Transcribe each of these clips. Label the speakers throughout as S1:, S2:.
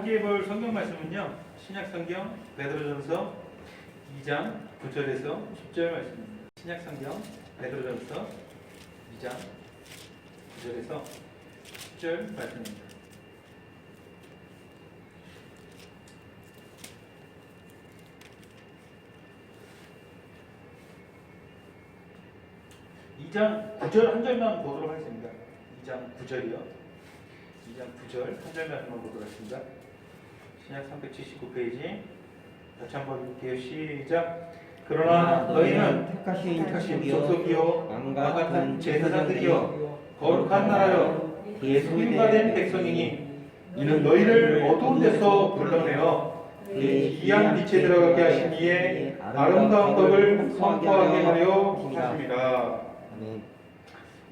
S1: 함께 볼 성경 말씀은요. 신약 성경 베드로전서 2장 9절에서 10절 말씀입니다. 신약 성경 베드로전서 2장 9절에서 10절 말씀입니다. 이 장 9절 한 절만 보도록 하겠습니다. 2장 9절이요. 2장 9절 한 절만 보도록 하겠습니다. 신약 379페이지 다시 한번 볼게요. 시작. 그러나 너희는 택하신 족속이요 왕과 같은 제사장들이요 거룩한 나라요 그의 소유받은 백성이니 이는 너희를 어두운 데서 불러내어 그의 귀한 빛에 들어가게 하신 이의 아름다운 덕을 선포하게 하려 하십니다.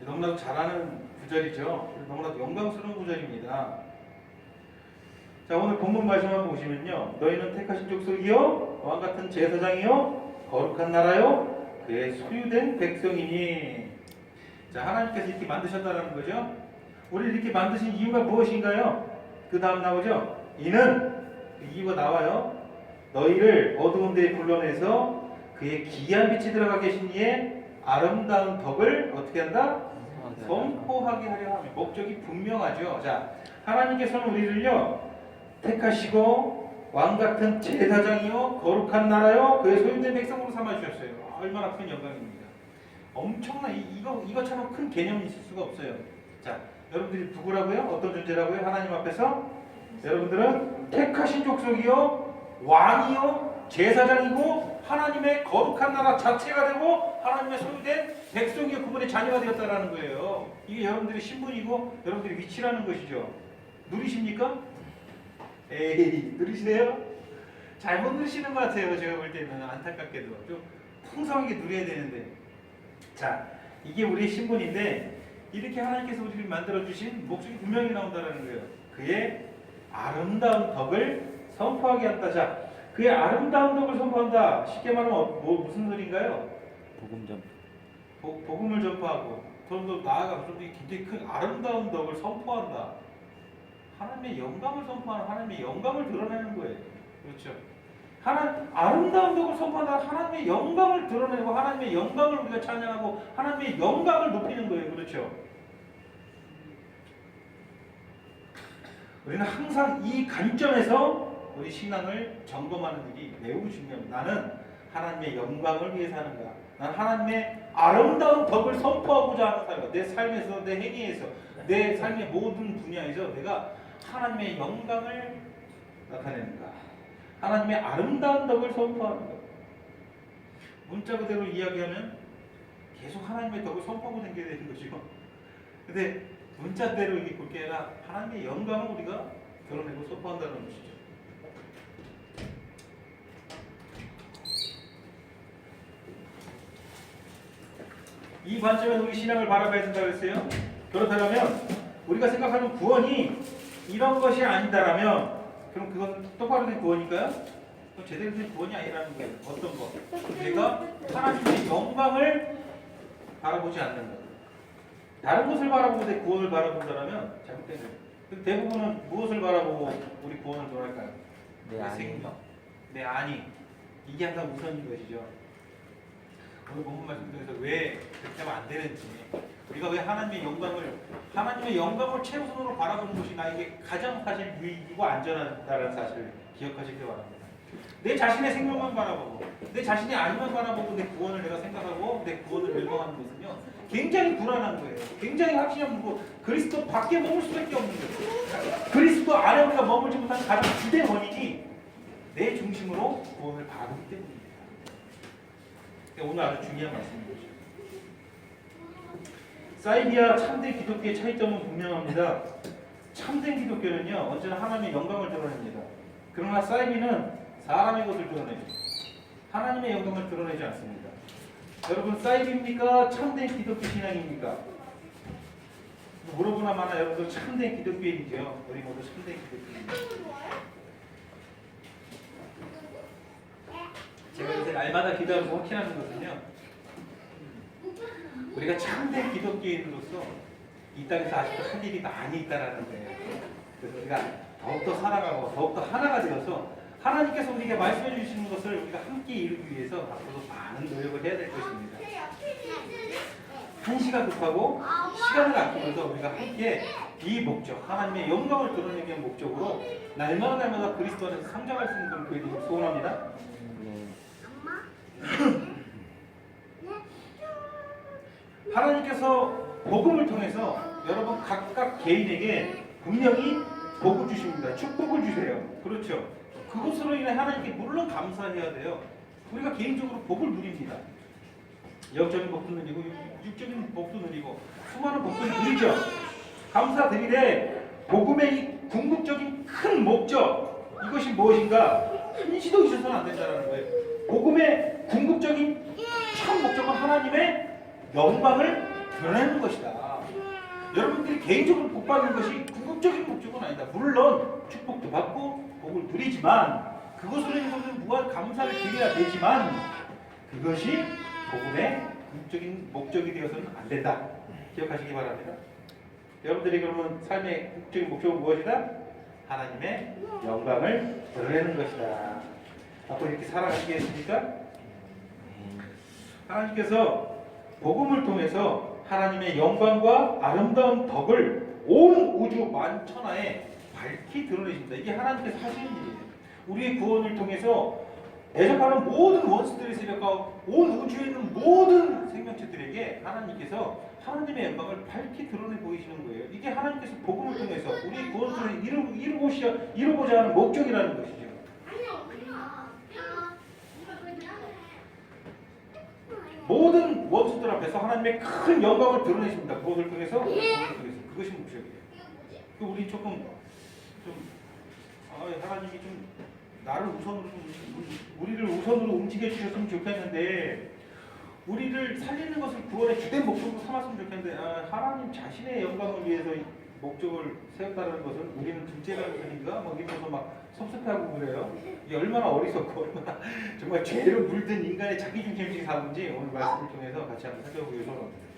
S1: 너무나도 잘하는 구절이죠. 너무나도 영광스러운 구절입니다. 자, 오늘 본문 말씀 한번 보시면요. 너희는 택하신 족속이요 왕같은 제사장이요 거룩한 나라요 그의 소유된 백성이니. 자, 하나님께서 이렇게 만드셨다는 거죠. 우리를 이렇게 만드신 이유가 무엇인가요? 그 다음 나오죠. 이는 그 이유가 나와요. 너희를 어두운 데에 불러내서 그의 기이한 빛이 들어가 계신 이의 아름다운 덕을 어떻게 한다? 선포하게 하려 하며. 목적이 분명하죠. 자, 하나님께서는 우리를요 택하시고 왕같은 제사장이요 거룩한 나라요 그의 소유된 백성으로 삼아주셨어요. 얼마나 큰 영광입니다. 엄청난 이것처럼 큰 개념이 있을 수가 없어요. 자, 여러분들이 누구라고요? 어떤 존재라고요? 하나님 앞에서 여러분들은 택하신 족속이요 왕이요 제사장이고 하나님의 거룩한 나라 자체가 되고 하나님의 소유된 백성이요 그분의 자녀가 되었다라는 거예요. 이게 여러분들의 신분이고 여러분들의 위치라는 것이죠. 누리십니까? 에이, 누리시네요? 잘못 누리시는 것 같아요. 제가 볼 때는 안타깝게도 좀 풍성하게 누려야 되는데. 자, 이게 우리의 신분인데 이렇게 하나님께서 우리를 만들어주신 목적이 분명히 나온다는 거예요. 그의 아름다운 덕을 선포하게 한다. 자, 그의 아름다운 덕을 선포한다. 쉽게 말하면 무슨 소리인가요?
S2: 복음 전
S1: 복음을 전파하고 좀 더 나아가서 좀 굉장히 큰 아름다운 덕을 선포한다. 하나님의 영광을 선포하는 하나님의 영광을 드러내는 거예요. 그렇죠? 아름다운 덕을 선포한다. 하나님의 영광을 드러내고 하나님의 영광을 우리가 찬양하고 하나님의 영광을 높이는 거예요. 그렇죠? 우리는 항상 이 관점에서 우리 신앙을 점검하는 일이 매우 중요합니다. 나는 하나님의 영광을 위해서 하는가? 나는 하나님의 아름다운 덕을 선포하고자 하는 사람이다. 내 삶에서, 내 행위에서, 내 삶의 모든 분야에서 내가 하나님의 영광을 나타내는가? 하나님의 아름다운 덕을 선포하는가? 문자 그대로 이야기하면 계속 하나님의 덕을 선포하고 다니게 되는 것이죠. 근데 문자대로 이게 볼 게 아니라 하나님의 영광을 우리가 드러내고 선포한다는 것이죠. 이 관점에서 우리 신앙을 바라봐야 된다고 했어요. 그렇다면 우리가 생각하는 구원이 이런 것이 아니다라면 그럼 그건 똑바로 된 구원일까요? 그건 제대로 된 구원이 아니라는 거예요. 어떤 거? 내가 하나님의 영광을 바라보지 않는 것. 다른 것을 바라보고 내 구원을 바라본다면 잘못된 거예요. 대부분은 무엇을 바라보고 우리 구원을 돌아갈까요? 내 생명, 내 안위. 이게 항상 우선인 것이죠. 오늘 본문 말씀 중에서 왜 그렇게 하면 안 되는지, 우리가 왜 하나님의 영광을 최우선으로 바라보는 것이 나에게 가장 사실 유익이고 안전하다는 사실을 기억하시기 바랍니다. 내 자신의 생명만 바라보고 내 자신의 안위만 바라보고 내 구원을 내가 생각하고 내 구원을 멸망하는 것은요 굉장히 불안한 거예요. 굉장히 확신이 없는 거. 그리스도 밖에 머물 수밖에 없는 거예요. 그리스도 안에 우리가 머물지 못하는 가장 주된 원인이 내 중심으로 구원을 바라보기 때문입니다. 오늘 아주 중요한 말씀이죠. 사이비와 참된 기독교의 차이점은 분명합니다. 참된 기독교는요 언제나 하나님의 영광을 드러냅니다. 그러나 사이비는 사람의 것을 드러내죠. 하나님의 영광을 드러내지 않습니다. 여러분 사이비입니까? 참된 기독교 신앙입니까? 물어보나 마나 여러분들 참된 기독교인이죠. 우리 모두 참된 기독교인입니다. 제가 요새 날마다 기도하면서 확신하는 것은요, 우리가 참된 기독교인으로서 이 땅에서 아직도 할 일이 많이 있다라는 거예요. 그래서 우리가 더욱더 살아가고 더욱더 하나가 되어서 하나님께서 우리에게 말씀해 주시는 것을 우리가 함께 이루기 위해서 앞으로 많은 노력을 해야 될 것입니다. 한시가 급하고 시간을 아끼면서 우리가 함께 이 목적, 하나님의 영광을 드러내기 위한 목적으로 날마다 그리스도 안에서 성장할 수 있는 그런 교회들을 소원합니다. 하나님께서 복음을 통해서 여러분 각각 개인에게 분명히 복을 주십니다. 축복을 주세요. 그렇죠. 그것으로 인해 하나님께 물론 감사해야 돼요. 우리가 개인적으로 복을 누립니다. 영적인 복도 누리고 육적인 복도 누리고 수많은 복들을 누리죠. 감사드리되 복음의 이 궁극적인 큰 목적, 이것이 무엇인가? 한시도 있어서는 안 된다는 거예요. 복음의 궁극적인 첫 목적은 하나님의 영광을 드러내는 것이다. 여러분들이 개인적으로 복 받는 것이 궁극적인 목적은 아니다. 물론 축복도 받고 복을 누리지만 그것으로 인해서 무한 감사를 드려야 되지만 그것이 복음의 궁극적인 목적이 되어서는 안 된다. 기억하시기 바랍니다. 여러분들이 그러면 삶의 궁극적인 목적은 무엇이다? 하나님의 영광을 드러내는 것이다. 앞으로 이렇게 살아가시겠습니까? 하나님께서 복음을 통해서 하나님의 영광과 아름다운 덕을 온 우주 만천하에 밝히 드러내십니다. 이게 하나님께서 하시는 일이에요. 우리의 구원을 통해서 대적하는 모든 원수들의 세력과 온 우주에 있는 모든 생명체들에게 하나님께서 하나님의 영광을 밝히 드러내 보이시는 거예요. 이게 하나님께서 복음을 통해서 우리의 구원을 통해서 이루고자 하는 목적이라는 것이죠. 모든 원수들 앞에서 하나님의 큰 영광을 드러내십니다. 무엇을 통해서? 그것이 목적이에요. 우리 조금 하나님이 좀 나를 우선으로 우리를 우선으로 움직여 주셨으면 좋겠는데 우리를 살리는 것을 구원의 주된 목적으로 삼았으면 좋겠는데 하나님 자신의 영광을 위해서 목적을 세웠다는 것은 우리는 둘째라는 것인가? 막 이러면서 막 섭섭해하고 그래요. 이게 얼마나 어리석고 얼마나 정말 죄로 물든 인간의 자기중심적인 삶인지 오늘 말씀을 통해서 같이 한번 살펴보기 소원합니다.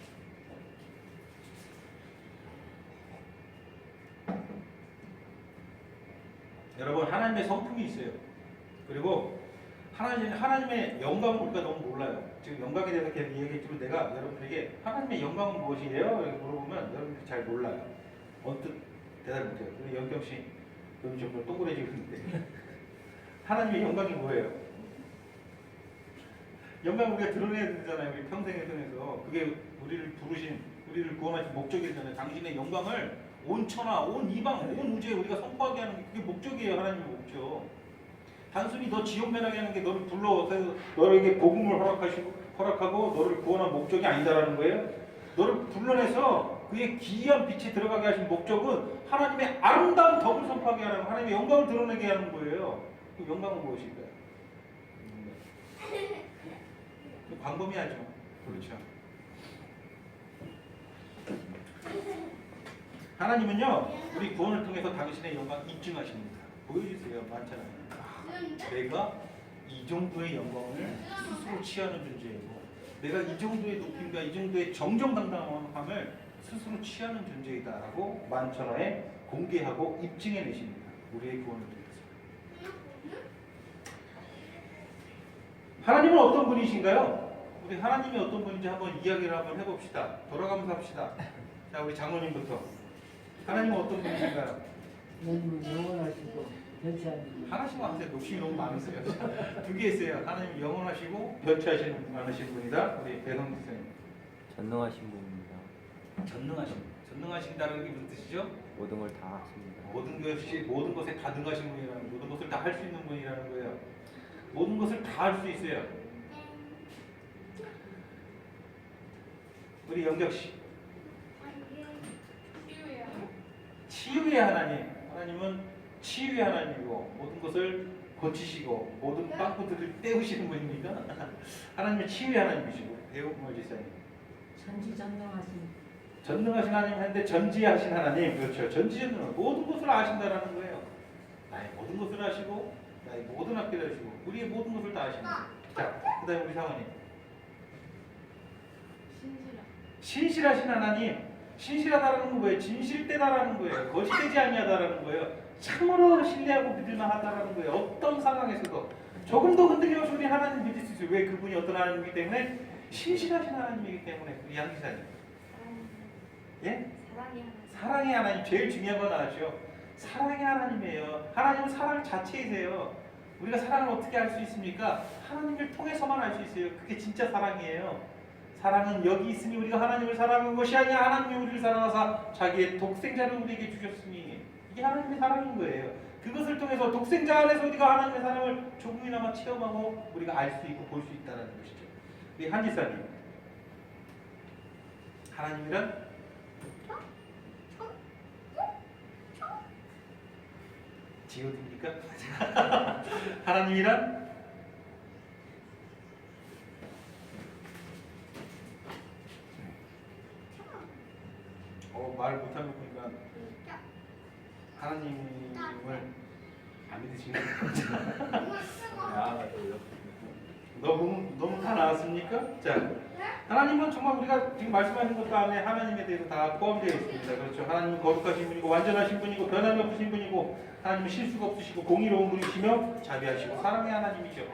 S1: 여러분 하나님의 성품이 있어요. 그리고 하나님의 영광을 우리가 너무 몰라요. 지금 영광에 대해서 계속 얘기했지만 내가 여러분들에게 하나님의 영광은 무엇이에요? 이렇게 물어보면 여러분들이 잘 몰라요. 언뜻 대답 못해요. 그리고 영경씨 눈이 좀 동그래지고 있는데 하나님의 영광이 뭐예요? 영광을 우리가 드러내야 되잖아요. 우리 평생에 통해서 그게 우리를 구원하신 목적이잖아요. 당신의 영광을 온 천하, 온 이방, 온 우주에 우리가 선포하게 하는 게 그게 목적이에요. 하나님의 목적. 단순히 너 지옥 면하게 하는 게 너를 불러서 너에게 복음을 허락하고 너를 구원한 목적이 아니다라는 거예요. 너를 불러내서 그의 기이한 빛에 들어가게 하신 목적은 하나님의 아름다운 덕을 선포하게 하는, 하나님의 영광을 드러내게 하는 거예요. 그 영광은 무엇일까요? 광범위하죠. 그렇죠. 하나님은요 우리 구원을 통해서 당신의 영광 입증하십니다. 보여주세요. 많잖아요. 내가 이 정도의 영광을 스스로 취하는 존재이고 내가 이 정도의 높임과 이 정도의 정정당당함을 스스로 취하는 존재이다라고 만천하에 공개하고 입증해 내십니다. 우리의 구원을 통해서. 하나님은 어떤 분이신가요? 우리 하나님이 어떤 분인지 한번 이야기를 한번 해봅시다. 돌아가면서 합시다. 자, 우리 장로님부터. 하나님은 어떤 분이신가요?
S2: 하나님은 영원하시고 변치하는
S1: 하나씩만 하세요. 욕심이 너무 많으세요. 두 개 있어요. 하나님은 영원하시고 변치하시는 분이다. 우리 배성 선생님.
S3: 전능하신 분입니다.
S1: 전능하신다는 게 무슨 뜻이죠?
S3: 모든 걸 다 하십니다.
S1: 모든 것에 다 능하신 분이라는, 모든 것을 다 할 수 있는 분이라는 거예요. 모든 것을 다 할 수 있어요. 우리 영경 씨. 치유의 하나님. 하나님은 치유의 하나님이고 모든 것을 고치시고 모든 빵꾸들을 떼우시는 분입니다. 하나님은 치유의 하나님이시고 배우물 지사님. 전능하신 하나님 하는데 전지하신 하나님. 그렇죠. 전지전능 모든 것을 아신다라는 거예요. 나의 모든 것을 아시고 나의 모든 학기를 아시고 우리의 모든 것을 다 아십니다. 자, 그 다음에 우리 사모님. 신실하신 하나님. 신실하다라는 건 뭐예요? 진실되다라는 거예요. 거짓되지 아니하다라는 거예요. 참으로 신뢰하고 믿을만 하다라는 거예요. 어떤 상황에서도 조금도 흔들림없이 우리 하나님 믿을 수 있어요. 왜? 그분이 어떤 하나님이기 때문에 신실하신 하나님이기 때문에. 우리 양 기사님. 예? 사랑의 하나님. 제일 중요한 건 아시죠? 사랑의 하나님이에요. 하나님은 사랑 자체이세요. 우리가 사랑을 어떻게 알 수 있습니까? 하나님을 통해서만 알 수 있어요. 그게 진짜 사랑이에요. 사랑은 여기 있으니 우리가 하나님을 사랑한 것이 아니라 하나님이 우리를 사랑하사 자기의 독생자를 우리에게 주셨으니, 이게 하나님의 사랑인 거예요. 그것을 통해서 독생자 안에서 우리가 하나님의 사랑을 조금이나마 체험하고 우리가 알 수 있고 볼 수 있다는 것이죠. 우리 한지사님, 하나님이란 지어집니까? 하나님이란 말 못하는 거 보니까 하나님을 안 믿으시는 거죠? 너무 다 나왔습니까? 자, 하나님은 정말 우리가 지금 말씀하신 것 안에 하나님에 대해서 다 포함되어 있습니다. 그렇죠? 하나님은 거룩하신 분이고 완전하신 분이고 변함이 없으신 분이고, 하나님은 실수가 없으시고 공의로운 분이시며 자비하시고 사랑의 하나님이죠.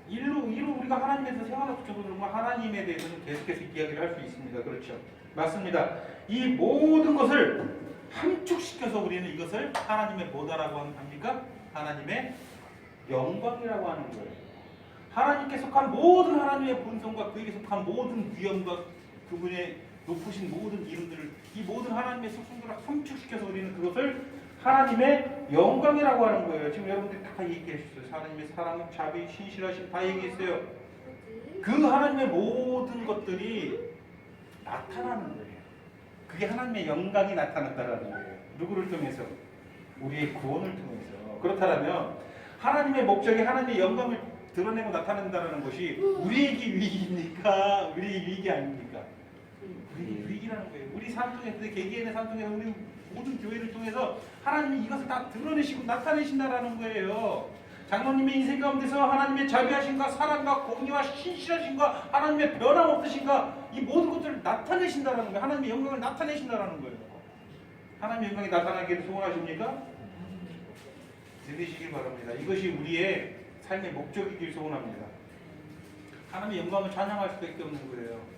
S1: 일로 우리가 하나님에 대해서 생활할 수 없는 하나님에 대해서는 계속해서 이야기를 할 수 있습니다. 그렇죠? 맞습니다. 이 모든 것을 함축시켜서 우리는 이것을 하나님의 뭐다라고 합니까? 하나님의 영광이라고 하는 거예요. 하나님께 속한 모든 하나님의 본성과 그에게 속한 모든 위엄과 그분의 높으신 모든 이름들을, 이 모든 하나님의 속성들을 함축시켜서 우리는 그것을 하나님의 영광이라고 하는 거예요. 지금 여러분들이 다 얘기했어요. 하나님의 사랑, 자비, 신실하심 다 얘기했어요. 그 하나님의 모든 것들이 나타나는 거예요. 그게 하나님의 영광이 나타났다라는 거예요. 누구를 통해서? 우리의 구원을 통해서. 그렇다면 하나님의 목적이 하나님의 영광을 드러내고 나타낸다는 것이 우리에게 유익입니까? 우리의 유익이 아닙니까? 우리의 유익이라는 거예요. 우리 삶 통해서, 개개인의 삶 통해서, 우리 모든 교회를 통해서 하나님이 이것을 다 드러내시고 나타내신다라는 거예요. 장로님의 인생 가운데서 하나님의 자비하심과 사랑과 공의와 신실하심과 하나님의 변함없으심과 이 모든 것들을 나타내신다라는 거예요. 하나님의 영광을 나타내신다라는 거예요. 하나님의 영광이 나타나기를 소원하십니까? 들으시길 바랍니다. 이것이 우리의 삶의 목적이길 소원합니다. 하나님의 영광을 찬양할 수밖에 없는 거예요.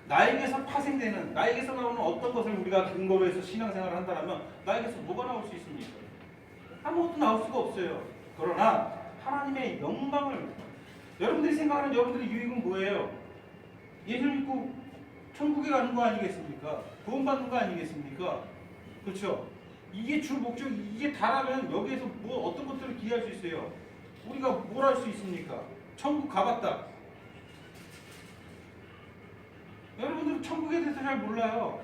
S1: 나에게서 파생되는, 나에게서 나오는 어떤 것을 우리가 근거로 해서 신앙생활을 한다면 나에게서 뭐가 나올 수 있습니까? 아무것도 나올 수가 없어요. 그러나 하나님의 영광을, 여러분들이 생각하는 여러분들의 유익은 뭐예요? 예수 믿고 천국에 가는 거 아니겠습니까? 구원받는 거 아니겠습니까? 그렇죠? 이게 주 목적, 이게 다라면 여기에서 뭐 어떤 것들을 기대할 수 있어요? 우리가 뭘 할 수 있습니까? 천국 가봤다. 여러분들은 천국에 대해서 잘 몰라요.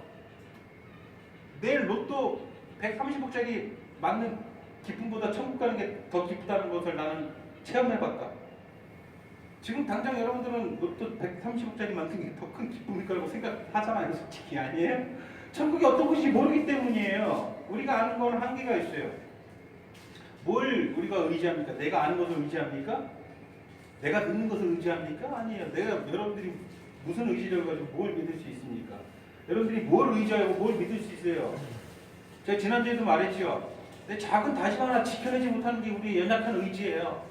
S1: 내일 로또 130억짜리 맞는 기쁨보다 천국 가는 게 더 기쁘다는 것을 나는 체험해봤다. 지금 당장 여러분들은 로또 130억짜리 맞는 게 더 큰 기쁨일 거라고 생각하잖아요. 솔직히 아니에요? 천국이 어떤 곳인지 모르기 때문이에요. 우리가 아는 건 한계가 있어요. 뭘 우리가 의지합니까? 내가 아는 것을 의지합니까? 내가 듣는 것을 의지합니까? 아니에요. 여러분들이 무슨 의지를 가지고 뭘 믿을 수 있습니까? 여러분들이 뭘 의지하고 뭘 믿을 수 있어요? 제가 지난주에도 말했죠. 내 작은 다짐 하나 지켜내지 못하는 게 우리의 연약한 의지예요.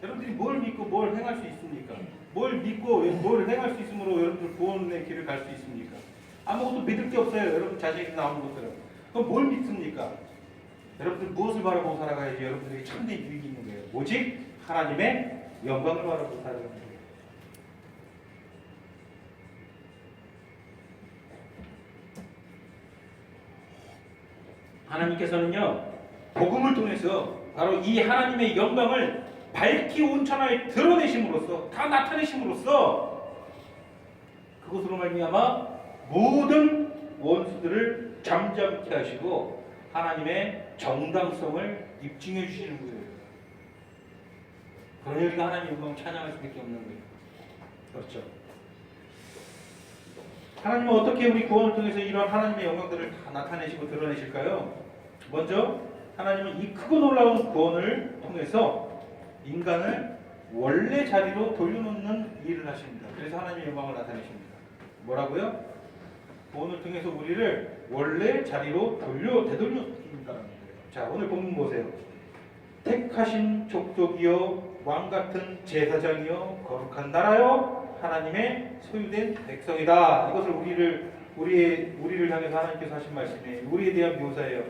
S1: 여러분들이 뭘 믿고 뭘 행할 수 있습니까? 뭘 믿고 뭘 행할 수 있으므로 여러분들 구원의 길을 갈 수 있습니까? 아무것도 믿을 게 없어요. 여러분 자신에게 나오는 것들은. 그럼 뭘 믿습니까? 여러분들 무엇을 바라보고 살아가야지 여러분들에게 참된 유익이 있는 거예요. 오직 하나님의 영광을 바라보고 살아가는 거예요. 하나님께서는요, 복음을 통해서 바로 이 하나님의 영광을 밝히 온천하에 드러내심으로써, 다 나타내심으로써 그것으로 말미암아 모든 원수들을 잠잠케 하시고 하나님의 정당성을 입증해 주시는 거예요. 그러니 우리가 하나님의 영광을 찬양할 수밖에 없는 거예요. 그렇죠? 하나님은 어떻게 우리 구원을 통해서 이런 하나님의 영광들을 다 나타내시고 드러내실까요? 먼저 하나님은 이 크고 놀라운 구원을 통해서 인간을 원래 자리로 돌려놓는 일을 하십니다. 그래서 하나님의 영광을 나타내십니다. 뭐라고요? 구원을 통해서 우리를 원래 자리로 되돌려준다는 거예요. 자, 오늘 본문 보세요. 택하신 족속이요 왕 같은 제사장이요 거룩한 나라요 하나님의 소유된 백성이다. 이것을 우리를 향해서 하나님께서 하신 말씀이에요. 우리에 대한 묘사예요.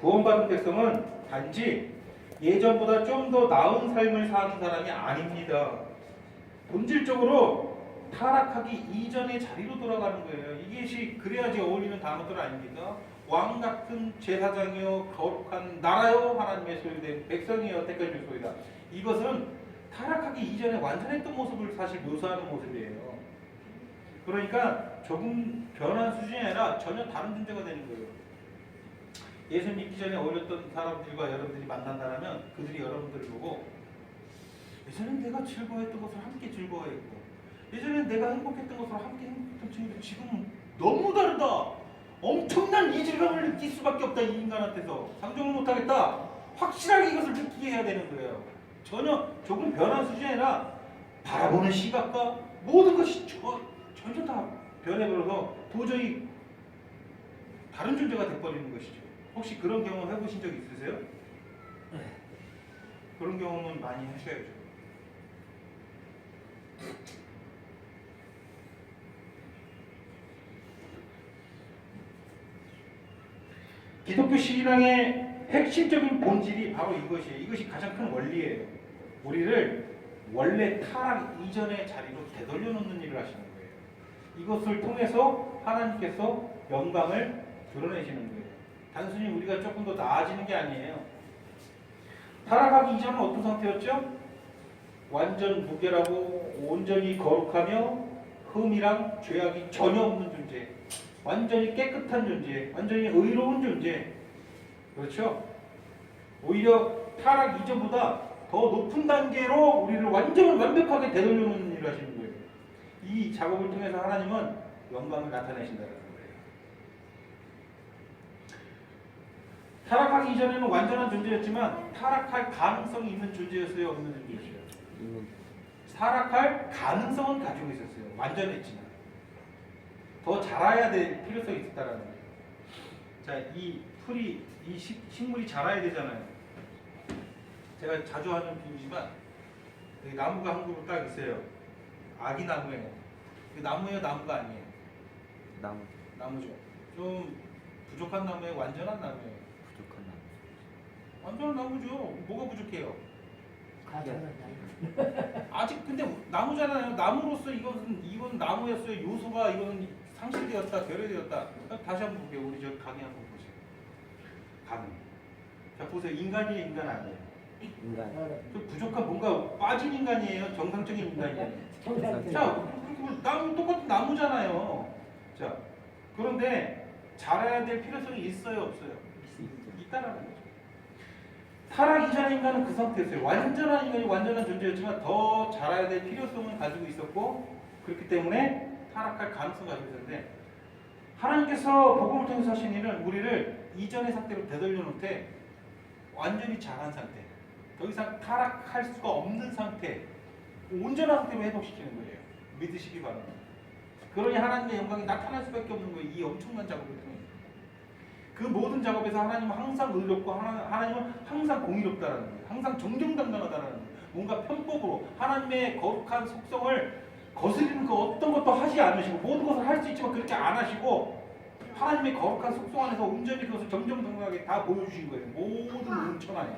S1: 구원받은 백성은 단지 예전보다 좀 더 나은 삶을 사는 사람이 아닙니다. 본질적으로 타락하기 이전의 자리로 돌아가는 거예요. 이것이 그래야지 어울리는 단어들 아닙니까? 왕 같은 제사장이요 거룩한 나라요 하나님의 소유된 백성이요 택하신 소유다. 이것은 타락하기 이전에 완전했던 모습을 사실 묘사하는 모습이에요. 그러니까 조금 변한 수준이 아니라 전혀 다른 존재가 되는 거예요. 예수 믿기 전에 어울렸던 사람들과 여러분들이 만난다면 그들이 여러분들을 보고 예전엔 내가 즐거워했던 것을 함께 즐거워했고 예전엔 내가 행복했던 것을 함께 행복했던 친구들 지금은 너무 다르다. 엄청난 이질감을 느낄 수밖에 없다. 이 인간한테서 상종을 못하겠다. 확실하게 이것을 느끼게 해야 되는 거예요. 전혀 조금 변한 수준이 아니라 바라보는 시각과 모든 것이 전혀 다 변해버려서 도저히 다른 존재가 돼버리는 것이죠. 혹시 그런 경험 해보신 적 있으세요? 그런 경험은 많이 하셔야죠. 기독교 신앙의 핵심적인 본질이 바로 이것이에요. 이것이 가장 큰 원리예요. 우리를 원래 타락 이전의 자리로 되돌려 놓는 일을 하시는 거예요. 이것을 통해서 하나님께서 영광을 드러내시는 거예요. 단순히 우리가 조금 더 나아지는 게 아니에요. 타락하기 이전은 어떤 상태였죠? 완전 무결하고 온전히 거룩하며 흠이랑 죄악이 전혀 없는 존재, 완전히 깨끗한 존재, 완전히 의로운 존재. 그렇죠? 오히려 타락 이전보다 더 높은 단계로 우리를 완벽하게 되돌려놓는 일을 하시는 거예요. 이 작업을 통해서 하나님은 영광을 나타내신다는 거예요. 타락하기 이전에는 완전한 존재였지만 타락할 가능성이 있는 존재였어요? 없는 존재였어요? 타락할 가능성은 가지고 있었어요. 완전했지만 더 자라야 될 필요성이 있었다는 거예요. 자, 이 풀이, 이 식물이 자라야 되잖아요. 제가 자주 하는 비유지만 여기 나무가 한 그루 딱 있어요. 아기 나무예요. 나무예요, 나무가 아니에요? 나무죠. 좀 부족한 나무예요, 완전한 나무예요?
S3: 부족한 나무.
S1: 완전한 나무죠. 뭐가 부족해요?
S2: 가져라.
S1: 아직 근데 나무잖아요. 나무로서 이건 나무였어요. 요소가 이거는 상실되었다, 결여되었다. 다시 한번 볼게요. 우리 저 강의 한번 보세요. 강의. 자 보세요. 인간이에요, 인간 아니에요?
S3: 인간.
S1: 그 부족한 뭔가 빠진 인간이에요. 정상적인 인간이에요. 자, 나무 똑같은 나무잖아요. 자, 그런데 자라야 될 필요성이 있어요, 없어요? 있다라는 거죠. 타락 이전의 인간은 그 상태였어요. 완전한 인간이 완전한 존재였지만 더 자라야 될 필요성을 가지고 있었고 그렇기 때문에 타락할 가능성을 가지고 있었는데 하나님께서 복음을 통해서 하신 일은 우리를 이전의 상태로 되돌려 놓되 완전히 자란 상태, 더 이상 타락할 수가 없는 상태, 온전한 상태로 회복시키는 거예요. 믿으시기 바랍니다. 그러니 하나님의 영광이 나타날 수밖에 없는 거예요. 이 엄청난 작업을 통해. 그 모든 작업에서 하나님은 항상 의롭고 하나님은 항상 공의롭다라는 거예요. 항상 정정당당하다라는 거예요. 뭔가 편법으로 하나님의 거룩한 속성을 거스리는 그 어떤 것도 하지 않으시고 모든 것을 할 수 있지만 그렇게 안 하시고 하나님의 거룩한 속성 안에서 온전히 그것을 정정당당하게 다 보여주신 거예요. 모든 은천 안에.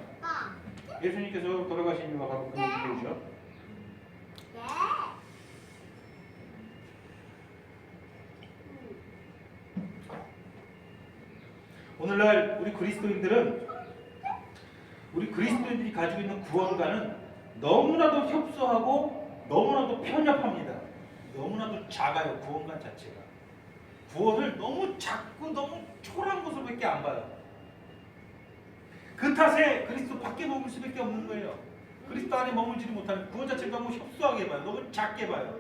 S1: 예수님께서 돌아가신 이유가 바로 그 얘기죠. 오늘날 우리 그리스도인들이 가지고 있는 구원과는 너무나도 협소하고 너무나도 편협합니다. 너무나도 작아요. 구원관 자체가. 구원을 너무 작고 너무 초라한 것으로밖에 안 봐요. 그 탓에 그리스도 밖에 머물 수밖에 없는 거예요. 그리스도 안에 머물지를 못하는 구원 자체를 너무 협소하게 봐요. 너무 작게 봐요.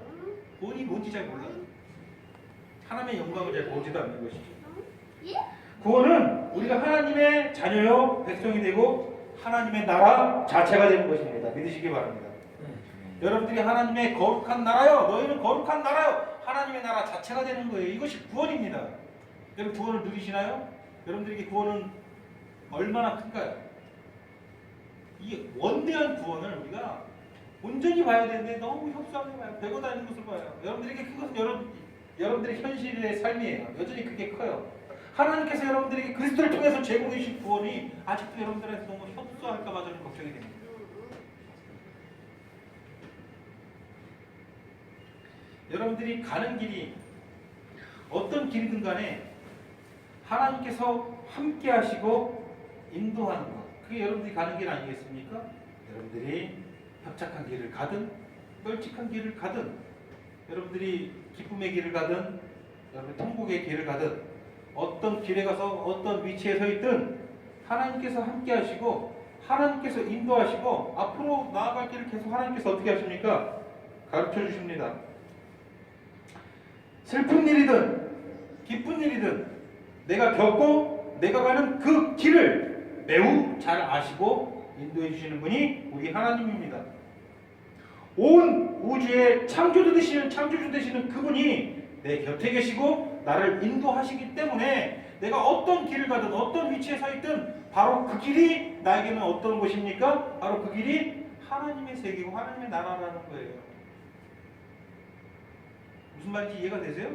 S1: 구원이 뭔지 잘 몰라요. 하나님의 영광을 잘 보지도 않는 것이죠. 구원은 우리가 하나님의 자녀요 백성이 되고 하나님의 나라 자체가 되는 것입니다. 믿으시기 바랍니다. 여러분들이 하나님의 거룩한 나라요, 너희는 거룩한 나라요, 하나님의 나라 자체가 되는 거예요. 이것이 구원입니다. 여러분 구원을 누리시나요? 여러분들에게 구원은 얼마나 큰가요? 이 원대한 구원을 우리가 온전히 봐야 되는데 너무 협소하게 봐요. 배고 다니는 것을 봐요. 여러분들에게 그것은 여러분들의 현실의 삶이에요. 여전히 그게 커요. 하나님께서 여러분들에게 그리스도를 통해서 제공해 주신 구원이 아직도 여러분들한테 너무 협소할까 봐 저는 걱정이 됩니다. 여러분들이 가는 길이 어떤 길이든 간에 하나님께서 함께 하시고 인도하는 것, 그게 여러분들이 가는 길 아니겠습니까? 여러분들이 협착한 길을 가든 널찍한 길을 가든 여러분들이 기쁨의 길을 가든 여러분 통곡의 길을 가든 어떤 길에 가서 어떤 위치에 서 있든 하나님께서 함께 하시고 하나님께서 인도하시고 앞으로 나아갈 길을 계속 하나님께서 어떻게 하십니까? 가르쳐 주십니다. 슬픈 일이든 기쁜 일이든 내가 겪고 내가 가는 그 길을 매우 잘 아시고 인도해 주시는 분이 우리 하나님입니다. 온 우주의 창조주 되시는 그분이 내 곁에 계시고 나를 인도하시기 때문에 내가 어떤 길을 가든 어떤 위치에 서 있든 바로 그 길이 나에게는 어떤 곳입니까? 바로 그 길이 하나님의 세계고 하나님의 나라라는 거예요. 무슨 말인지 이해가 되세요?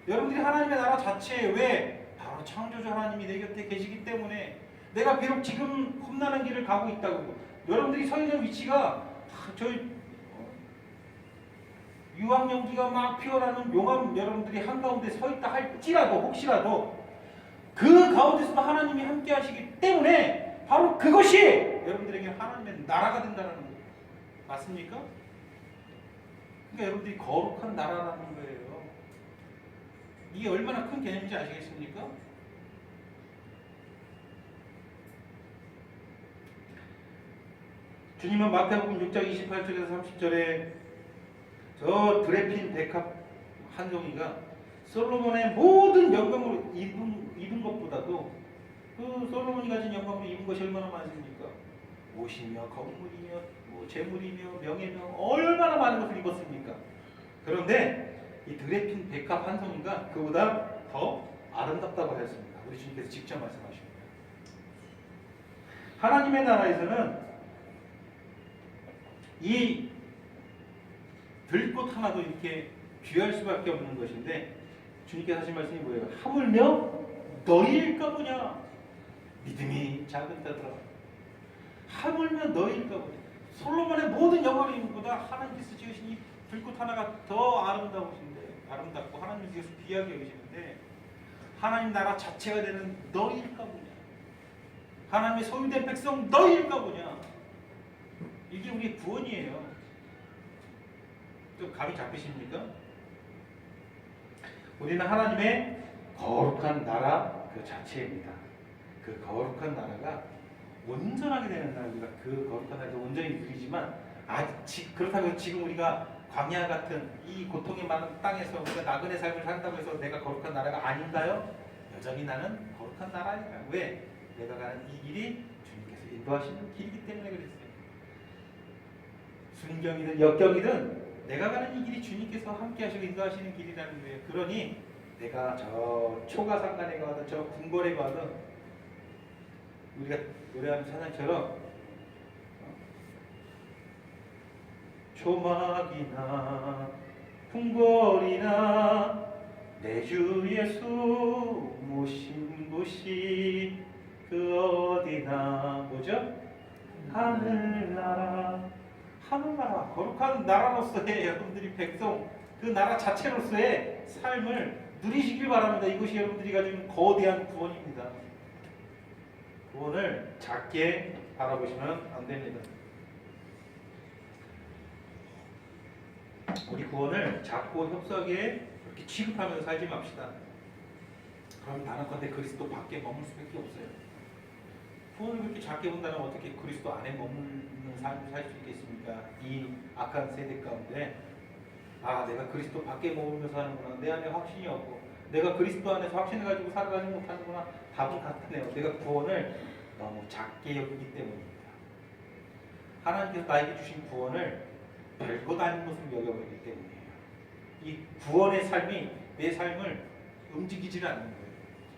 S1: 여러분들이 하나님의 나라 자체에 왜? 바로 창조주 하나님이 내 곁에 계시기 때문에 내가 비록 지금 험난한 길을 가고 있다고 여러분들이 서 있는 위치가 저희 유황연기가 막 피어나는 용암 여러분들이 한가운데 서 있다 할지라도 혹시라도 그 가운데서도 하나님이 함께 하시기 때문에 바로 그것이 여러분들에게 하나님의 나라가 된다는 거예요. 맞습니까? 그러니까 여러분들이 거룩한 나라라는 거예요. 이게 얼마나 큰 개념인지 아시겠습니까? 주님은 마태복음 6장 28절에서 30절에 저 드레핀 백합 한 송이가 솔로몬의 모든 영광을 입은 것보다도 그 솔로몬이 가진 영광을 입은 것이 얼마나 많습니까? 옷이며 건물이며 재물이며 명예며 얼마나 많은 것을 입었습니까? 그런데 이 드레핀 백합 한 송이가 그보다 더 아름답다고 하였습니다. 우리 주님께서 직접 말씀하십니다. 하나님의 나라에서는 이 들꽃 하나도 이렇게 귀할 수밖에 없는 것인데 주님께서 하신 말씀이 뭐예요? 하물며 너희일까 보냐. 믿음이 작은 자들아 하물며 너희일까 보냐. 솔로몬의 모든 영광을 입는보다 하나님께서 지으신 이 들꽃 하나가 더 아름답고 하나님께서 귀하게 여기시는데 하나님 나라 자체가 되는 너희일까 보냐. 하나님의 소유된 백성 너희일까 보냐. 이게 우리의 구원이에요. 좀 감이 잡히십니까? 우리는 하나님의 거룩한 나라 그 자체입니다. 그 거룩한 나라가 온전하게 되는 날 우리가 그 거룩한 나라에서 온전히 누리지만 그렇다고 해서 지금 우리가 광야 같은 이 고통이 많은 땅에서 우리가 나그네 삶을 산다고 해서 내가 거룩한 나라가 아닌가요? 여전히 나는 거룩한 나라니까. 왜? 내가 가는 이 길이 주님께서 인도하시는 길이기 때문에 그랬어요. 순경이든 역경이든 내가 가는 이 길이 주님께서 함께 하시고 인도하시는 길이라는 거예요. 그러니 내가 저 초가상간에 가든 저 궁궐에 가든 우리가 노래하는 찬양처럼 초막이나 궁궐이나 내 주 예수 모신 곳이 그 어디나 뭐죠? 하늘나라. 하늘나라 거룩한 나라로서의 여러분들이 백성 그 나라 자체로서의 삶을 누리시길 바랍니다. 이것이 여러분들이 가진 거대한 구원입니다. 구원을 작게 바라보시면 안 됩니다. 우리 구원을 작고 협소하게 그렇게 취급하면서 살지 맙시다. 그럼 단언컨대 그리스도 밖에 머물 수밖에 없어요. 구원을 그렇게 작게 본다면 어떻게 그리스도 안에 머무는 삶을 살 수 있겠습니까? 이 악한 세대 가운데 내가 그리스도 밖에 머물면서 사는구나. 내 안에 확신이 없고 내가 그리스도 안에서 확신을 가지고 살아가지 못하는구나. 답은 같네요. 내가 구원을 너무 작게 여기기 때문입니다. 하나님께서 나에게 주신 구원을 별것 아닌 것으로 여겨버리기 때문이에요. 이 구원의 삶이 내 삶을 움직이지를 않는 거예요.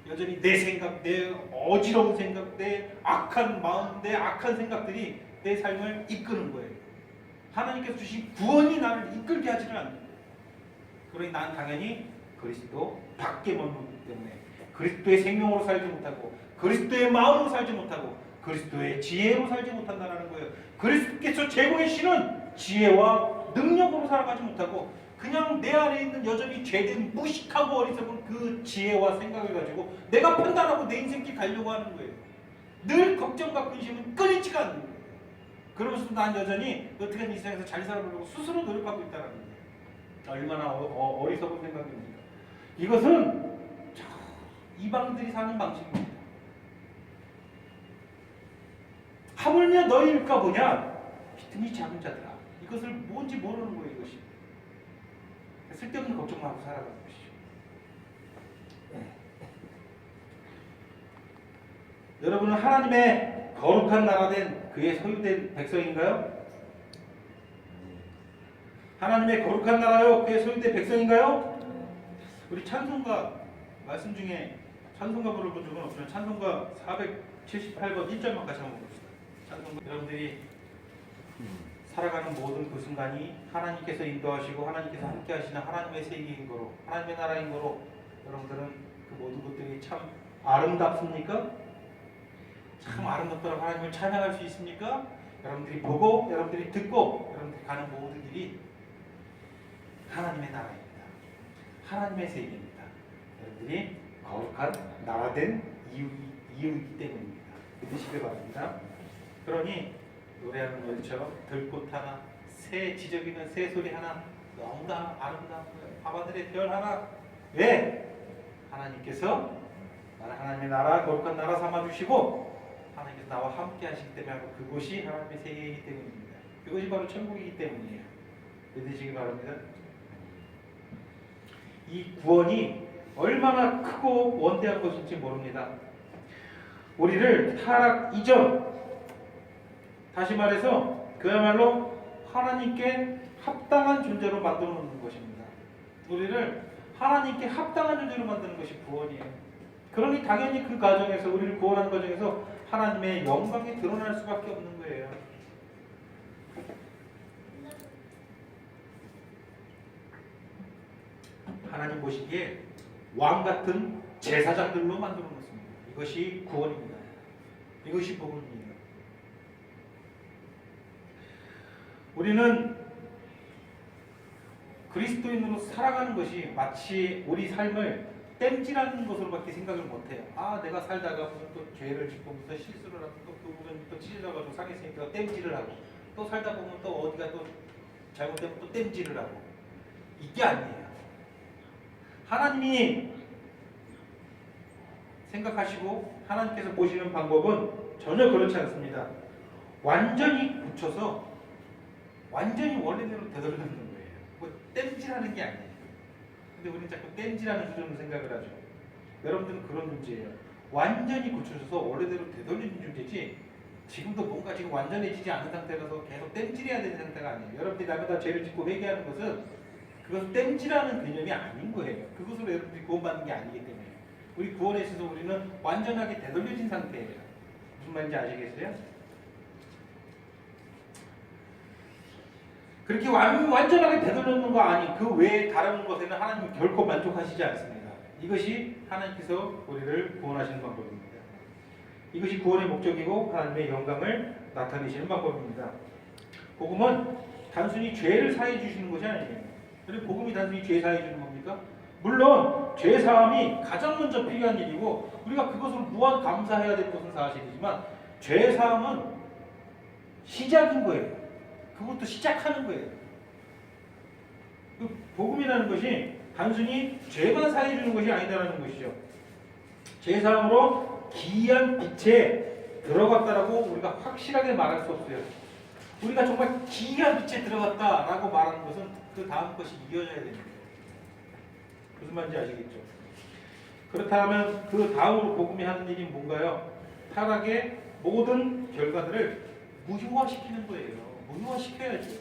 S1: 여전히 내 생각, 내 어지러운 생각, 내 악한 마음, 내 악한 생각들이 내 삶을 이끄는 거예요. 하나님께서 주신 구원이 나를 이끌게 하지는 않는 거예요. 그러니 난 당연히 그리스도 밖에 머무르기 때문에 그리스도의 생명으로 살지 못하고 그리스도의 마음으로 살지 못하고 그리스도의 지혜로 살지 못한다는 거예요. 그리스도께서 제공하시는 지혜와 능력으로 살아가지 못하고 그냥 내 안에 있는 여전히 죄된 무식하고 어리석은 그 지혜와 생각을 가지고 내가 판단하고 내 인생길 가려고 하는 거예요. 늘 걱정과 근심은 끊이지가 않는 거예요. 그러면서도 난 여전히 어떻게든 이 세상에서 잘 살아보려고 스스로 노력하고 있다는 거예요. 얼마나 어리석은 생각입니까? 이것은 이방들이 사는 방식입니다. 하물며 너희일까 보냐? 비틈이 작은 자들아. 이것을 뭔지 모르는 거예요. 이것이. 쓸데없는 걱정만 하고 살아가는 것이죠. 여러분은 하나님의 거룩한 나라 된 그의 소유된 백성인가요? 하나님의 거룩한 나라요 그의 소유된 백성인가요? 우리 찬송가 말씀 중에 찬송가 부르본 적은 없지만 찬송가 478번 1절만 같이 한번 봅시다. 찬송가 여러분들이 살아가는 모든 그 순간이 하나님께서 인도하시고 하나님께서 함께 하시는 하나님의 세계인 거로 하나님의 나라인 거로 여러분들은 그 모든 것들이 참 아름답습니까? 참 아름답다고 하나님을 찬양할 수 있습니까? 여러분들이 보고 여러분들이 듣고 여러분들이 가는 모든 일이 하나님의 나라입니다. 하나님의 세계입니다. 여러분들이 거룩한 나라된 이유이기 때문입니다. 믿으시길 바랍니다. 그러니 노래하는 노래처럼 들꽃 하나, 새 지저귀는 새 소리 하나, 너무나 아름다운 거예요. 밤하늘의 별 하나. 왜? 하나님께서 나를 하나님의 나라, 거룩한 나라 삼아주시고 하나님께서 나와 함께 하시기 때문에 그곳이 하나님의 세계이기 때문입니다. 그것이 바로 천국이기 때문이에요. 믿으시기 바랍니다. 이 구원이 얼마나 크고 원대한 것인지 모릅니다. 우리를 타락 이전, 다시 말해서 그야말로 하나님께 합당한 존재로 만들어 놓는 것입니다. 우리를 하나님께 합당한 존재로 만드는 것이 구원이에요. 그러니 당연히 그 과정에서 우리를 구원하는 과정에서 하나님의 영광이 드러날 수밖에 없는 거예요. 하나님 보시기에 왕 같은 제사장들로 만들어 놓습니다. 이것이 구원입니다. 이것이 복음이에요. 우리는 그리스도인으로 살아가는 것이 마치 우리 삶을 땜질하는 것으로밖에 생각을 못해요. 아, 내가 살다가 무슨 또 죄를 짓고 무슨 실수를 하고 또 그 부분 또 찔러가지고 상했으니까 땜질을 하고 또 살다 보면 또 어디가 또 잘못되면 또 땜질을 하고 이게 아니에요. 하나님이 생각하시고 하나님께서 보시는 방법은 전혀 그렇지 않습니다. 완전히 굳혀서 완전히 원래대로 되돌리는 거예요. 뭐 땜질하는 게 아니에요. 근데 우리는 자꾸 땜질하는 수준으로 생각을 하죠. 여러분들은 그런 존재예요. 완전히 굳혀져서 원래대로 되돌리는 존재지 지금도 뭔가 지금 완전해지지 않은 상태라서 계속 땜질해야 되는 상태가 아니에요. 여러분들이 남에다 죄를 짓고 회개하는 것은 그것은 땜질하는 개념이 아닌 거예요. 그것으로 여러분들이 구원받는 게 아니기 때문에 우리 구원에 있어서 우리는 완전하게 되돌려진 상태예요. 무슨 말인지 아시겠어요? 그렇게 완전하게 되돌리는 거 아니 그 외에 다른 것에는 하나님은 결코 만족하시지 않습니다. 이것이 하나님께서 우리를 구원하시는 방법입니다. 이것이 구원의 목적이고 하나님의 영광을 나타내시는 방법입니다. 복음은 단순히 죄를 사해 주시는 것이 아니에요. 그리고 복음이 단순히 죄 사해 주는 겁니까? 물론 죄 사함이 가장 먼저 필요한 일이고 우리가 그것을 무한 감사해야 될 것은 사실이지만 죄 사함은 시작인 거예요. 그것도 시작하는 거예요. 그 복음이라는 것이 단순히 죄만 사해 주는 것이 아니다라는 것이죠. 죄 사함으로 기이한 빛에 들어갔다라고 우리가 확실하게 말할 수 없어요. 우리가 정말 기이한 빛에 들어갔다라고 말하는 것은 그 다음 것이 이어져야 됩니다. 무슨 말인지 아시겠죠? 그렇다면 그 다음으로 복음이 하는 일이 뭔가요? 타락의 모든 결과들을 무효화시키는 거예요. 무효화시켜야지.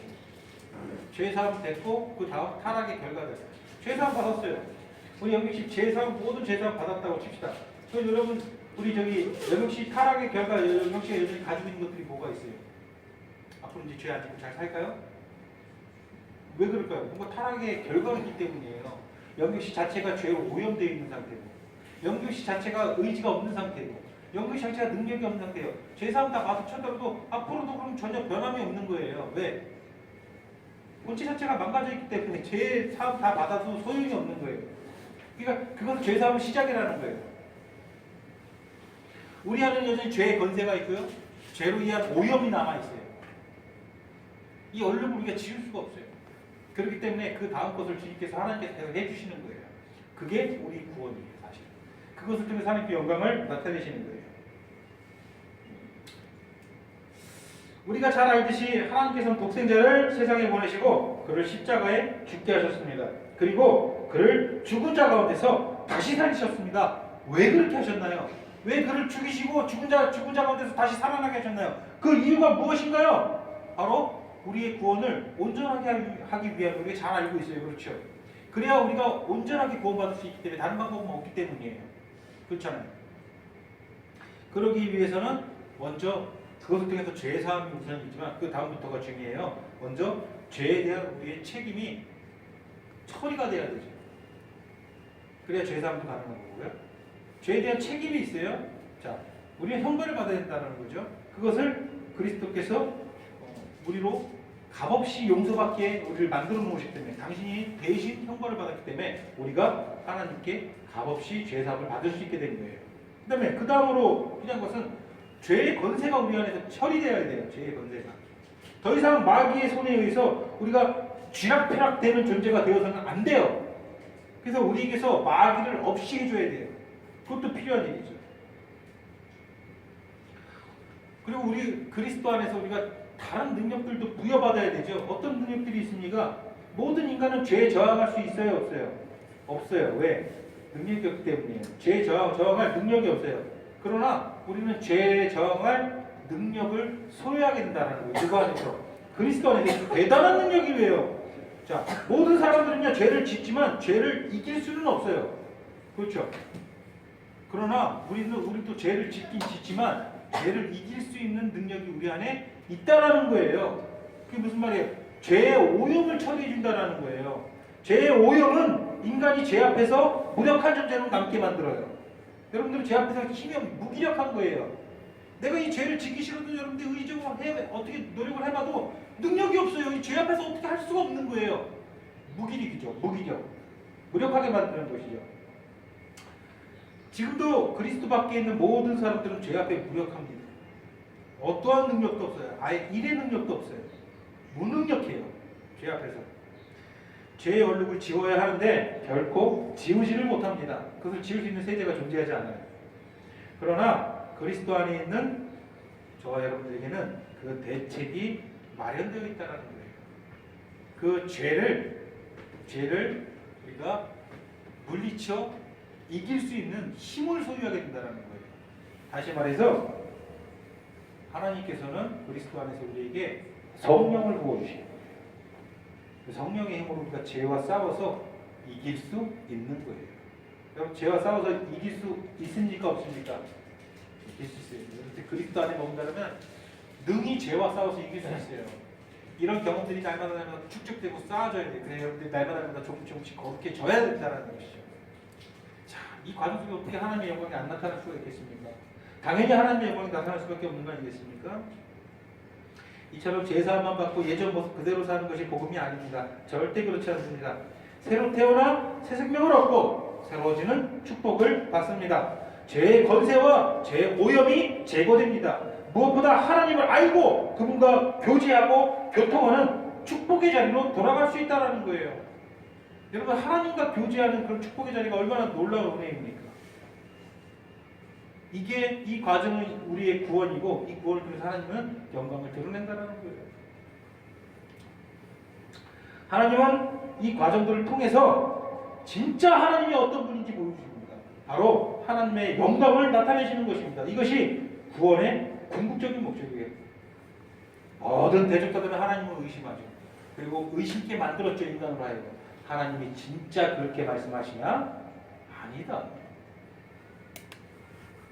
S1: 죄 사함 됐고 그 다음 타락의 결과들. 죄사함 받았어요. 우리 영육씨 죄사함 모든 죄사함 받았다고 칩시다. 그럼 여러분 우리 저기 영육씨 타락의 결과 영육씨가 여전히 가지고 있는 것들이 뭐가 있어요? 앞으로 이제 죄 안 지고 잘 살까요? 왜 그럴까요? 뭔가 타락의 결과이기 때문이에요. 영육씨 자체가 죄로 오염되어 있는 상태고, 영육씨 자체가 의지가 없는 상태고, 영육씨 자체가 능력이 없는 상태예요. 죄사함 다 받아 쳐더라도 앞으로도 그럼 전혀 변함이 없는 거예요. 왜? 본체 자체가 망가져 있기 때문에 죄사함 다 받아도 소용이 없는 거예요. 그러니까 그건 죄사함의 시작이라는 거예요. 우리 안에는 여전히 죄의 건세가 있고요. 죄로 인한 오염이 남아있어요. 이 얼룩을 우리가 지울 수가 없어요. 그렇기 때문에 그 다음 것을 주님께서 하나님께서 해주시는 거예요. 그게 우리 구원이에요. 사실. 그것을 통해서 하나님께 영광을 나타내시는 거예요. 우리가 잘 알듯이 하나님께서는 독생자를 세상에 보내시고 그를 십자가에 죽게 하셨습니다. 그리고 그를 죽은 자 가운데서 다시 살리셨습니다. 왜 그렇게 하셨나요? 왜 그를 죽이시고 죽은 자 가운데서 다시 살아나게 하셨나요? 그 이유가 무엇인가요? 바로 우리의 구원을 온전하게 하기 위한 우리가 잘 알고 있어요. 그렇죠? 그래야 우리가 온전하게 구원받을 수 있기 때문에 다른 방법은 없기 때문이에요. 그렇잖아요. 그러기 위해서는 먼저 그것을 통해서 죄사함이 우선이지만 그 다음부터가 중요해요. 먼저 죄에 대한 우리의 책임이 처리가 돼야 되죠. 그래야 죄사함도 가능한 거고요. 죄에 대한 책임이 있어요. 자, 우리는 형벌을 받아야 된다는 거죠. 그것을 그리스도께서 우리로 값없이 용서받게 우리를 만들어 놓으셨기 때문에, 당신이 대신 형벌을 받았기 때문에 우리가 하나님께 값없이 죄사함을 받을 수 있게 된 거예요. 그 다음으로 필요한 것은 죄의 건세가 우리 안에서 처리되어야 돼요. 죄의 건세가. 더 이상 마귀의 손에 의해서 우리가 쥐락펴락되는 존재가 되어서는 안 돼요. 그래서 우리에게서 마귀를 없이 해줘야 돼요. 그것도 필요한 일이죠. 그리고 우리 그리스도 안에서 우리가 다른 능력들도 부여받아야 되죠. 어떤 능력들이 있습니까? 모든 인간은 죄에 저항할 수 있어요? 없어요? 없어요. 왜? 능력이 없기 때문이에요. 죄에 저항할 능력이 없어요. 그러나 우리는 죄에 저항할 능력을 소유하게 된다는 거예요. 누구 안에서? 그리스도 안에서 대단한 능력이에요. 자, 모든 사람들은요 죄를 짓지만 죄를 이길 수는 없어요. 그렇죠? 그러나 우리도 죄를 짓긴 짓지만 죄를 이길 수 있는 능력이 우리 안에 있다라는 거예요. 그게 무슨 말이에요? 죄의 오염을 처리해 준다라는 거예요. 죄의 오염은 인간이 죄 앞에서 무력한 존재로 남게 만들어요. 여러분들은 죄 앞에서 힘이 무기력한 거예요. 내가 이 죄를 지기 싫어도 여러분들 의지적으로 어떻게 노력을 해봐도 능력이 없어요. 이 죄 앞에서 어떻게 할 수가 없는 거예요. 무기력이죠. 무기력. 무력하게 만드는 것이죠. 지금도 그리스도 밖에 있는 모든 사람들은 죄 앞에 무력합니다. 어떠한 능력도 없어요. 아예 일의 능력도 없어요. 무능력해요. 죄 앞에서. 죄의 얼룩을 지워야 하는데 결코 지우지를 못합니다. 그것을 지울 수 있는 세대가 존재하지 않아요. 그러나 그리스도 안에 있는 저와 여러분들에게는 그 대책이 마련되어 있다는 거예요. 그 죄를 우리가 물리쳐 이길 수 있는 힘을 소유하게 된다는 거예요. 다시 말해서 하나님께서는 그리스도 안에서 우리에게 성령을 부어주십니다. 그 성령의 힘으로 우리가 죄와 싸워서 이길 수 있는 거예요. 여러분 죄와 싸워서 이길 수 있습니까? 없습니까? 이길 수 있어요. 여러분 그리스도 안에 머문다면 능히 죄와 싸워서 이길 수 있어요. 이런 경험들이 날마다 축적되고 쌓아져야 돼요. 그래서 여러분들이 날마다 조금씩 거룩해져야 된다는 것이죠. 자, 이 과정 속에 어떻게 하나님의 영광이 안 나타날 수가 있겠습니까? 당연히 하나님의 영광이 나타날 수밖에 없는 거 아니겠습니까? 이처럼 제사만 받고 예전 모습 그대로 사는 것이 복음이 아닙니다. 절대 그렇지 않습니다. 새로 태어나 새 생명을 얻고 새로워지는 축복을 받습니다. 죄의 건세와 죄의 오염이 제거됩니다. 무엇보다 하나님을 알고 그분과 교제하고 교통하는 축복의 자리로 돌아갈 수 있다는 거예요. 여러분 하나님과 교제하는 그런 축복의 자리가 얼마나 놀라운 은혜입니까? 이게 이 과정은 우리의 구원이고 이 구원을 통해서 하나님은 영광을 드러낸다는 거예요. 하나님은 이 과정들을 통해서 진짜 하나님이 어떤 분인지 보여주십니다. 바로 하나님의 영광을 나타내시는 것입니다. 이것이 구원의 궁극적인 목적이에요. 모든 대적자들은 하나님을 의심하죠. 그리고 의심케 만들었죠. 인간으로 하여금. 하나님이 진짜 그렇게 말씀하시냐? 아니다.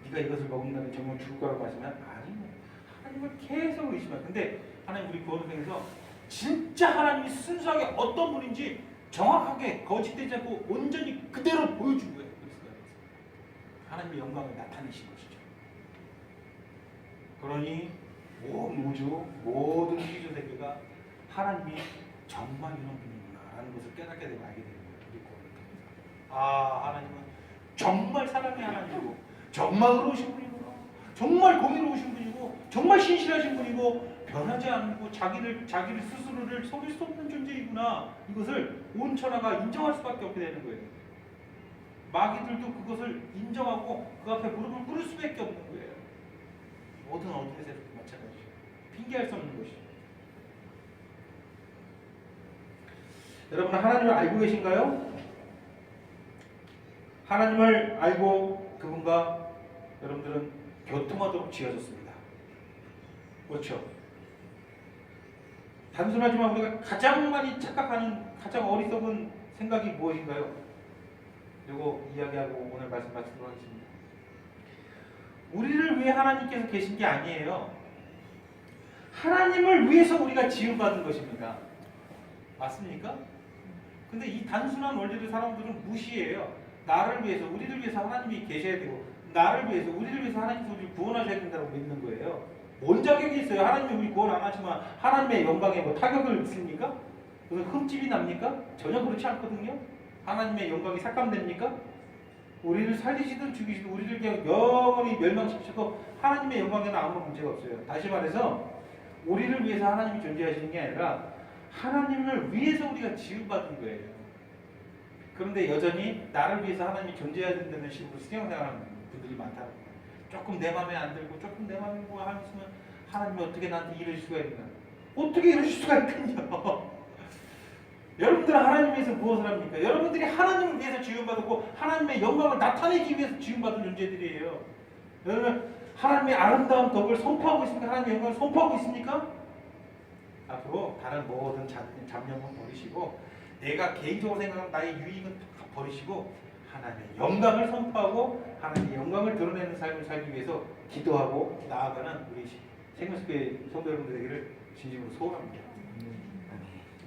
S1: 네가 이것을 먹는다면 정말 죽을 거라고 말씀하면 아니에요. 하나님을 계속 의심해. 근데 하나님 우리 구원생에서 진짜 하나님이 순수하게 어떤 분인지 정확하게 거짓되지 않고 온전히 그대로 보여준 거예요. 하나님의 영광을 나타내신 것이죠. 그러니 온 우주 모든宇宙 세계가 하나님이 정말 이런 분이구나라는 것을 깨닫게 되고 알게 되는 거예요. 우리 구원을 통해서. 아, 하나님은 정말 사랑의 하나님이고 정말 의로우신 분이구나. 정말 공의로우신 분이고 정말 신실하신 분이고 변하지 않고 자기를 스스로를 속일 수 없는 존재이구나. 이것을 온 천하가 인정할 수밖에 없게 되는 거예요. 마귀들도 그것을 인정하고 그 앞에 무릎을 꿇을 수밖에 없는 거예요. 모든 어둠의 세력도 마찬가지죠. 핑계할 수 없는 것이죠. 여러분 하나님을 알고 계신가요? 하나님을 알고 그분과 여러분들은 교통하도록 지어졌습니다. 그렇죠? 단순하지만 우리가 가장 많이 착각하는 가장 어리석은 생각이 무엇인가요? 이거 이야기하고 오늘 말씀 마치도록 하겠습니다. 우리를 위해 하나님께서 계신 게 아니에요. 하나님을 위해서 우리가 지음받은 것입니다. 맞습니까? 근데 이 단순한 원리를 사람들은 무시해요. 나를 위해서, 우리를 위해서 하나님이 계셔야 되고 나를 위해서, 우리를 위해서 하나님께서 우리를 구원하셔야 된다고 믿는 거예요. 뭔 자격이 있어요? 하나님이 우리 구원 안 하지만 하나님의 영광에 뭐 타격을 있습니까? 무슨 흠집이 납니까? 전혀 그렇지 않거든요. 하나님의 영광이 삭감됩니까? 우리를 살리시든 죽이시든 우리를 그냥 영원히 멸망시키셔도 하나님의 영광에는 아무 문제가 없어요. 다시 말해서 우리를 위해서 하나님이 존재하시는 게 아니라 하나님을 위해서 우리가 지음받은 거예요. 그런데 여전히 나를 위해서 하나님이 존재해야 된다는 식으로 신앙생활하는 분들이 많다는 거예요. 조금 내 마음에 안 들고 조금 내 마음에 뭐 하시면 하나님이 어떻게 나한테 이러실 수가 있나? 어떻게 이러실 수가 있겠냐? 여러분들은 하나님 위해서 무엇을 합니까? 여러분들이 하나님을 위해서 지음받았고 하나님의 영광을 나타내기 위해서 지음받은 존재들이에요. 여러분 하나님의 아름다운 덕을 선포하고 있습니까? 하나님의 영광을 선포하고 있습니까? 앞으로 다른 모든 잡념은 버리시고 내가 개인적으로 생각하는 나의 유익은 다 버리시고 하나님의 영광을 선포하고 하나님의 영광을 드러내는 삶을 살기 위해서 기도하고 나아가는 우리 생명수교회 성도 여러분들에게를 진심으로 소원합니다.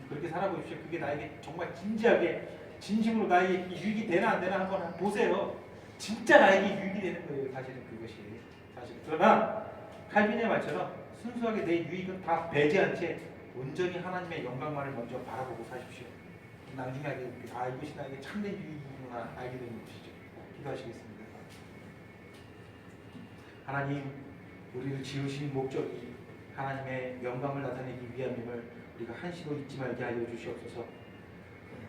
S1: 그렇게 살아보십시오. 그게 나에게 정말 진지하게 진심으로 나에게 유익이 되나 안 되나 한번 보세요. 진짜 나에게 유익이 되는 거예요. 사실은 그것이 사실. 그러나 칼빈의 말처럼 순수하게 내 유익은 다 배제한 채 온전히 하나님의 영광만을 먼저 바라보고 사십시오. 나중에 알게 됩니다. 아, 이것이 나에게 참된 유익이구나 알게 되는 것이죠. 기도하시겠습니다. 하나님, 우리를 지으신 목적이 하나님의 영광을 나타내기 위함임을 우리가 한시도 잊지 말게 하여 주시옵소서.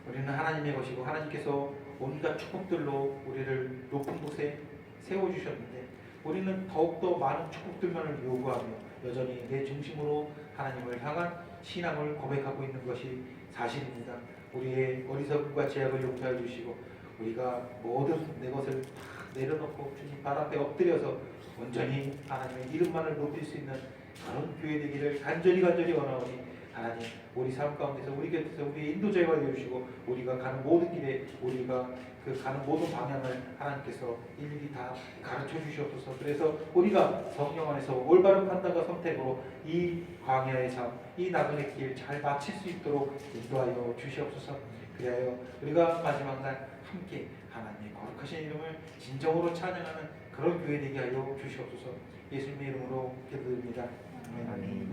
S1: 우리는 하나님의 것이고 하나님께서 온갖 축복들로 우리를 높은 곳에 세워주셨는데 우리는 더욱더 많은 축복들만을 요구하며 여전히 내 중심으로 하나님을 향한 신앙을 고백하고 있는 것이 사실입니다. 우리의 어리석음과 죄악을 용서해 주시고 우리가 모든 내 것을 다 내려놓고 주님 발 앞에 엎드려서 온전히 하나님의 이름만을 높일 수 있는 그런 교회 되기를 간절히 원하오니 하나님 우리 삶 가운데서 우리 곁에서 우리의 인도자가 되어주시고 우리가 가는 모든 길에 우리가 그 가는 모든 방향을 하나님께서 일일이 다 가르쳐 주시옵소서. 그래서 우리가 성령 안에서 올바른 판단과 선택으로 이 광야의 삶, 이 나그네 길 잘 마칠 수 있도록 인도하여 주시옵소서. 그리하여 우리가 마지막 날 함께 하나님의 거룩하신 이름을 진정으로 찬양하는 그런 교회 되게 하여 주시옵소서. 예수님의 이름으로 기도드립니다. 아멘.